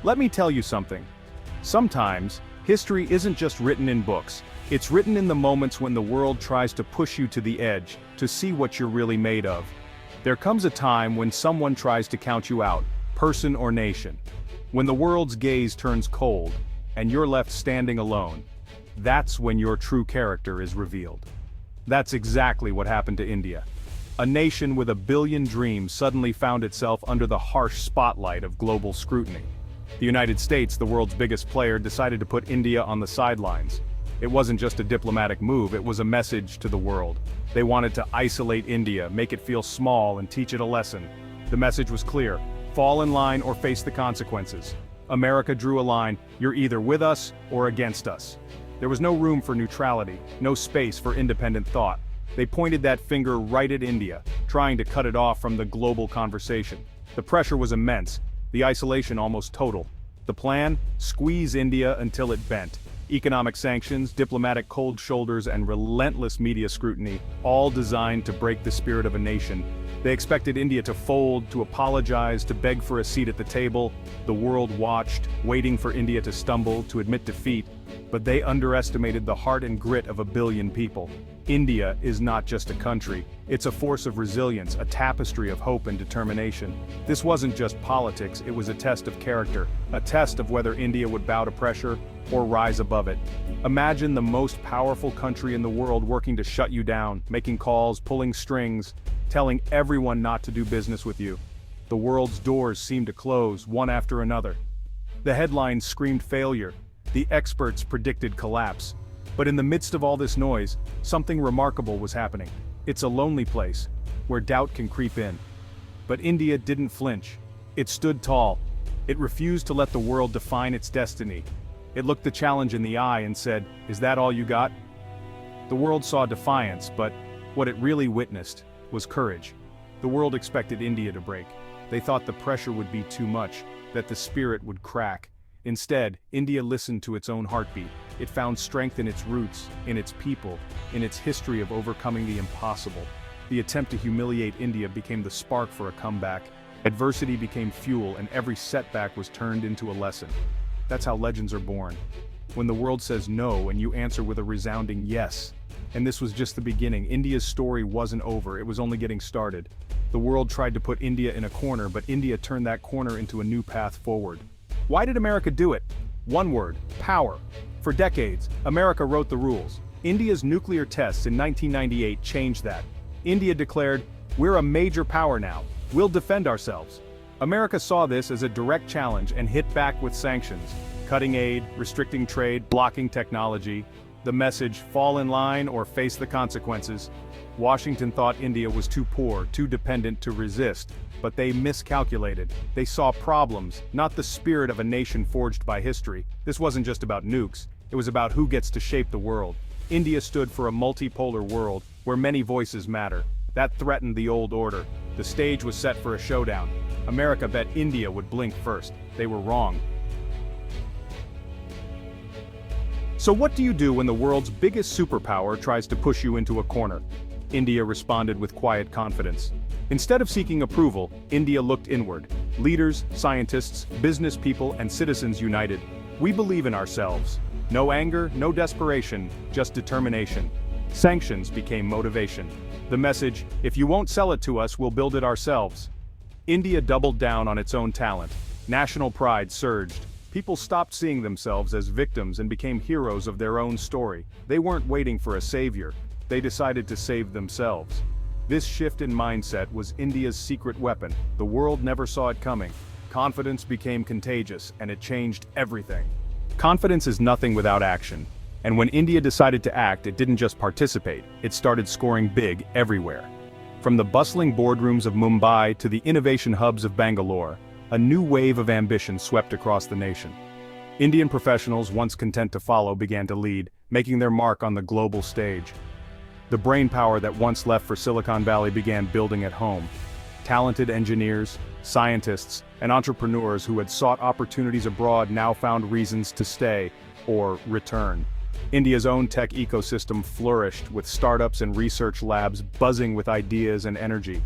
Let me tell you something. Sometimes, history isn't just written in books. It's written in the moments when the world tries to push you to the edge, to see what you're really made of. There comes a time when someone tries to count you out, person or nation. When the world's gaze turns cold, and you're left standing alone. That's when your true character is revealed. That's exactly what happened to India. A nation with a billion dreams suddenly found itself under the harsh spotlight of global scrutiny. The United States, the world's biggest player, decided to put India on the sidelines. It wasn't just a diplomatic move, it was a message to the world. They wanted to isolate India, make it feel small, and teach it a lesson. The message was clear: fall in line or face the consequences. America drew a line: you're either with us or against us. There was no room for neutrality, no space for independent thought. They pointed that finger right at India, trying to cut it off from the global conversation. The pressure was immense, the isolation almost total. The plan? Squeeze India until it bent. Economic sanctions, diplomatic cold shoulders, and relentless media scrutiny, all designed to break the spirit of a nation. They expected India to fold, to apologize, to beg for a seat at the table. The world watched, waiting for India to stumble, to admit defeat. But they underestimated the heart and grit of a billion people. India is not just a country, it's a force of resilience, a tapestry of hope and determination. This wasn't just politics, it was a test of character, a test of whether India would bow to pressure or rise above it. Imagine the most powerful country in the world working to shut you down, making calls, pulling strings, telling everyone not to do business with you. The world's doors seemed to close, one after another. The headlines screamed failure. The experts predicted collapse. But in the midst of all this noise, something remarkable was happening. It's a lonely place, where doubt can creep in. But India didn't flinch. It stood tall. It refused to let the world define its destiny. It looked the challenge in the eye and said, "Is that all you got?" The world saw defiance, but what it really witnessed was courage. The world expected India to break. They thought the pressure would be too much, that the spirit would crack. Instead, India listened to its own heartbeat. It found strength in its roots, in its people, in its history of overcoming the impossible. The attempt to humiliate India became the spark for a comeback. Adversity became fuel, and every setback was turned into a lesson. That's how legends are born. When the world says no and you answer with a resounding yes. And this was just the beginning. India's story wasn't over, it was only getting started. The world tried to put India in a corner, but India turned that corner into a new path forward. Why did America do it? One word: power. For decades, America wrote the rules. India's nuclear tests in 1998 changed that. India declared, "We're a major power now. We'll defend ourselves." America saw this as a direct challenge and hit back with sanctions, cutting aid, restricting trade, blocking technology. The message: fall in line or face the consequences. Washington thought India was too poor, too dependent to resist, but they miscalculated. They saw problems, not the spirit of a nation forged by history. This wasn't just about nukes, it was about who gets to shape the world. India stood for a multipolar world, where many voices matter. That threatened the old order. The stage was set for a showdown. America bet India would blink first. They were wrong. So what do you do when the world's biggest superpower tries to push you into a corner? India responded with quiet confidence. Instead of seeking approval, India looked inward. Leaders, scientists, business people, and citizens united. We believe in ourselves. No anger, no desperation, just determination. Sanctions became motivation. The message: if you won't sell it to us, we'll build it ourselves. India doubled down on its own talent. National pride surged. People stopped seeing themselves as victims and became heroes of their own story. They weren't waiting for a savior. They decided to save themselves. This shift in mindset was India's secret weapon. The world never saw it coming. Confidence became contagious, and it changed everything. Confidence is nothing without action. And when India decided to act, it didn't just participate, it started scoring big everywhere. From the bustling boardrooms of Mumbai to the innovation hubs of Bangalore, a new wave of ambition swept across the nation. Indian professionals, once content to follow, began to lead, making their mark on the global stage. The brainpower that once left for Silicon Valley began building at home. Talented engineers, scientists, and entrepreneurs who had sought opportunities abroad now found reasons to stay, or return. India's own tech ecosystem flourished, with startups and research labs buzzing with ideas and energy.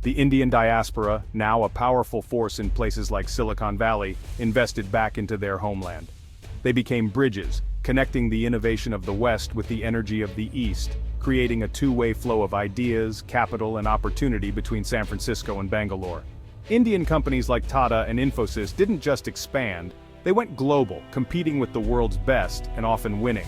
The Indian diaspora, now a powerful force in places like Silicon Valley, invested back into their homeland. They became bridges, connecting the innovation of the West with the energy of the East, creating a two-way flow of ideas, capital, and opportunity between San Francisco and Bangalore. Indian companies like Tata and Infosys didn't just expand, they went global, competing with the world's best and often winning.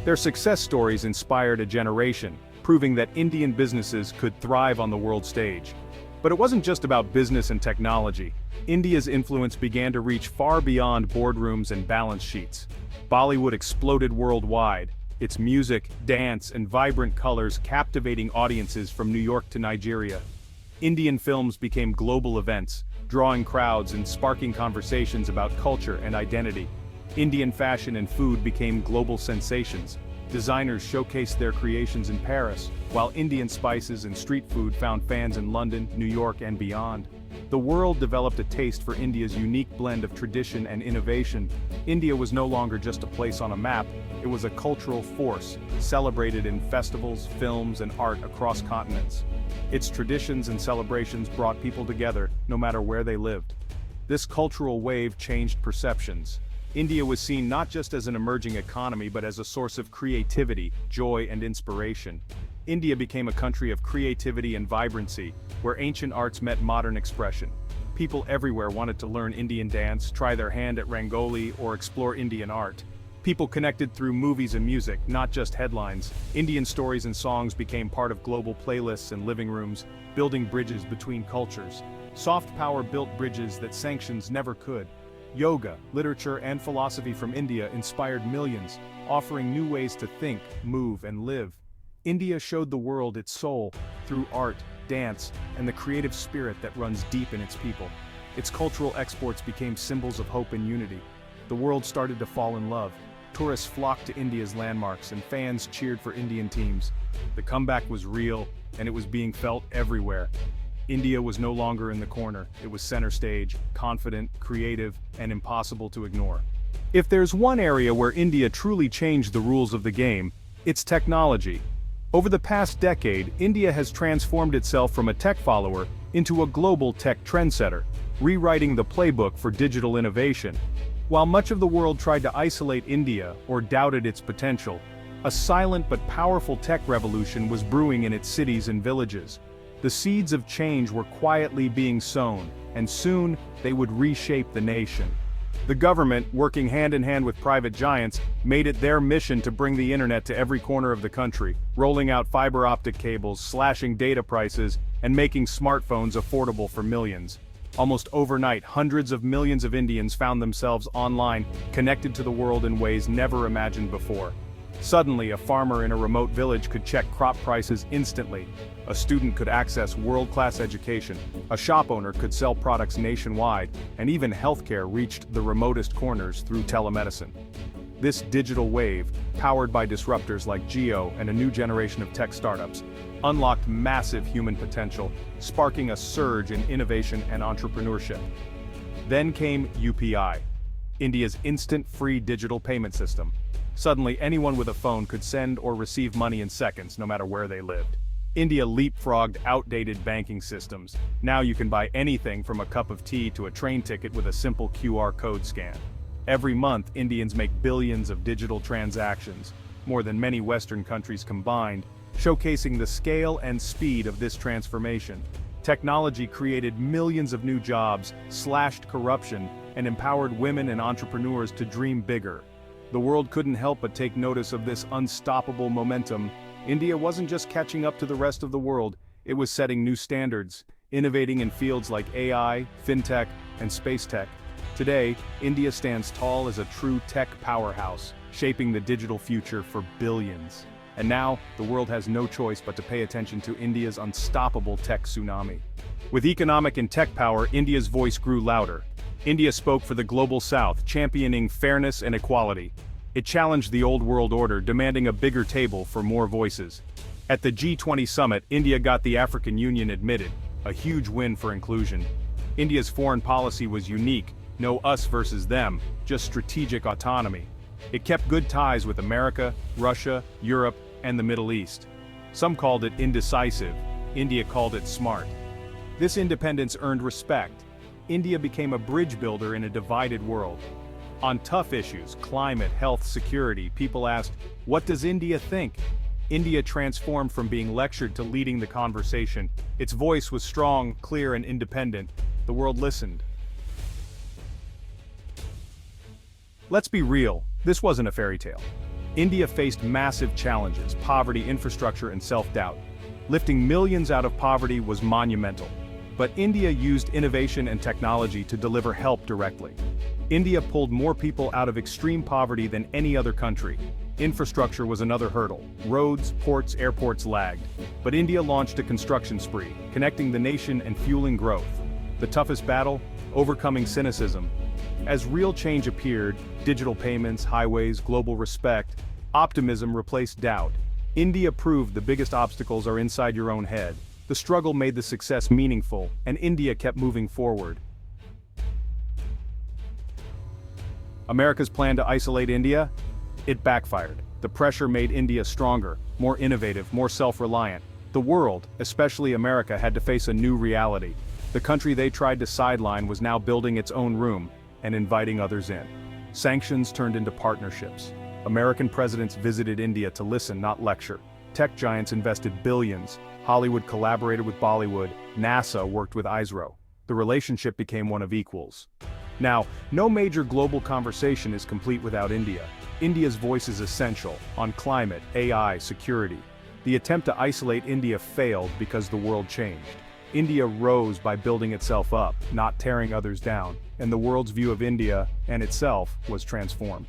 Their success stories inspired a generation, proving that Indian businesses could thrive on the world stage. But it wasn't just about business and technology. India's influence began to reach far beyond boardrooms and balance sheets. Bollywood exploded worldwide, its music, dance, and vibrant colors captivating audiences from New York to Nigeria. Indian films became global events, drawing crowds and sparking conversations about culture and identity. Indian fashion and food became global sensations. Designers showcased their creations in Paris, while Indian spices and street food found fans in London, New York, and beyond. The world developed a taste for India's unique blend of tradition and innovation. India was no longer just a place on a map, it was a cultural force, celebrated in festivals, films, and art across continents. Its traditions and celebrations brought people together, no matter where they lived. This cultural wave changed perceptions. India was seen not just as an emerging economy but as a source of creativity, joy, and inspiration. India became a country of creativity and vibrancy, where ancient arts met modern expression. People everywhere wanted to learn Indian dance, try their hand at Rangoli, or explore Indian art. People connected through movies and music, not just headlines. Indian stories and songs became part of global playlists and living rooms, building bridges between cultures. Soft power built bridges that sanctions never could. Yoga, literature, and philosophy from India inspired millions, offering new ways to think, move, and live. India showed the world its soul through art, dance, and the creative spirit that runs deep in its people. Its cultural exports became symbols of hope and unity. The world started to fall in love. Tourists flocked to India's landmarks and fans cheered for Indian teams. The comeback was real, and it was being felt everywhere. India was no longer in the corner, it was center stage, confident, creative, and impossible to ignore. If there's one area where India truly changed the rules of the game, it's technology. Over the past decade, India has transformed itself from a tech follower into a global tech trendsetter, rewriting the playbook for digital innovation. While much of the world tried to isolate India or doubted its potential, a silent but powerful tech revolution was brewing in its cities and villages. The seeds of change were quietly being sown, and soon they would reshape the nation. The government, working hand in hand with private giants, made it their mission to bring the internet to every corner of the country, rolling out fiber optic cables, slashing data prices, and making smartphones affordable for millions. Almost overnight, hundreds of millions of Indians found themselves online, connected to the world in ways never imagined before. Suddenly, a farmer in a remote village could check crop prices instantly. A student could access world-class education. A shop owner could sell products nationwide, and even healthcare reached the remotest corners through telemedicine. This digital wave, powered by disruptors like Jio and a new generation of tech startups, unlocked massive human potential, sparking a surge in innovation and entrepreneurship. Then came UPI, India's instant free digital payment system. Suddenly, anyone with a phone could send or receive money in seconds, no matter where they lived. India leapfrogged outdated banking systems. Now you can buy anything from a cup of tea to a train ticket with a simple QR code scan. Every month, Indians make billions of digital transactions, more than many Western countries combined, showcasing the scale and speed of this transformation. Technology created millions of new jobs, slashed corruption, and empowered women and entrepreneurs to dream bigger. The world couldn't help but take notice of this unstoppable momentum. India wasn't just catching up to the rest of the world, it was setting new standards, innovating in fields like AI, fintech, and space tech. Today, India stands tall as a true tech powerhouse, shaping the digital future for billions. And now, the world has no choice but to pay attention to India's unstoppable tech tsunami. With economic and tech power, India's voice grew louder. India spoke for the global south, championing fairness and equality. It challenged the old world order, demanding a bigger table for more voices. At the G20 summit, India got the African Union admitted, a huge win for inclusion. India's foreign policy was unique, no us versus them, just strategic autonomy. It kept good ties with America, Russia, Europe, and the Middle East. Some called it indecisive, India called it smart. This independence earned respect. India became a bridge builder in a divided world. On tough issues, climate, health, security, people asked, "What does India think?" India transformed from being lectured to leading the conversation. Its voice was strong, clear, and independent. The world listened. Let's be real, this wasn't a fairy tale. India faced massive challenges: poverty, infrastructure, and self-doubt. Lifting millions out of poverty was monumental. But India used innovation and technology to deliver help directly. India pulled more people out of extreme poverty than any other country. Infrastructure was another hurdle. Roads, ports, airports lagged. But India launched a construction spree, connecting the nation and fueling growth. The toughest battle? Overcoming cynicism. As real change appeared, digital payments, highways, global respect, optimism replaced doubt. India proved the biggest obstacles are inside your own head. The struggle made the success meaningful, and India kept moving forward. America's plan to isolate India? It backfired. The pressure made India stronger, more innovative, more self-reliant. The world, especially America, had to face a new reality. The country they tried to sideline was now building its own room and inviting others in. Sanctions turned into partnerships. American presidents visited India to listen, not lecture. Tech giants invested billions. Hollywood collaborated with Bollywood. NASA worked with ISRO. The relationship became one of equals. Now, no major global conversation is complete without India. India's voice is essential on climate, AI, security. The attempt to isolate India failed because the world changed. India rose by building itself up, not tearing others down, and the world's view of India and itself was transformed.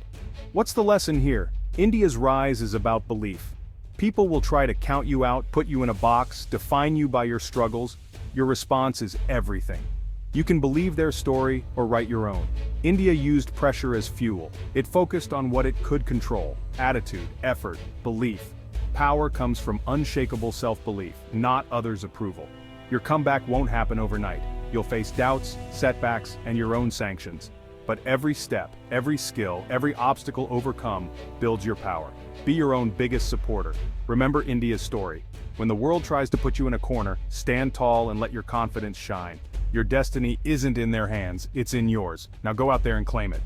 What's the lesson here? India's rise is about belief. People will try to count you out, put you in a box, define you by your struggles. Your response is everything. You can believe their story or write your own. India used pressure as fuel. It focused on what it could control: attitude, effort, belief. Power comes from unshakable self-belief, not others' approval. Your comeback won't happen overnight. You'll face doubts, setbacks, and your own sanctions. But every step, every skill, every obstacle overcome builds your power. Be your own biggest supporter. Remember India's story. When the world tries to put you in a corner, stand tall and let your confidence shine. Your destiny isn't in their hands, it's in yours. Now go out there and claim it.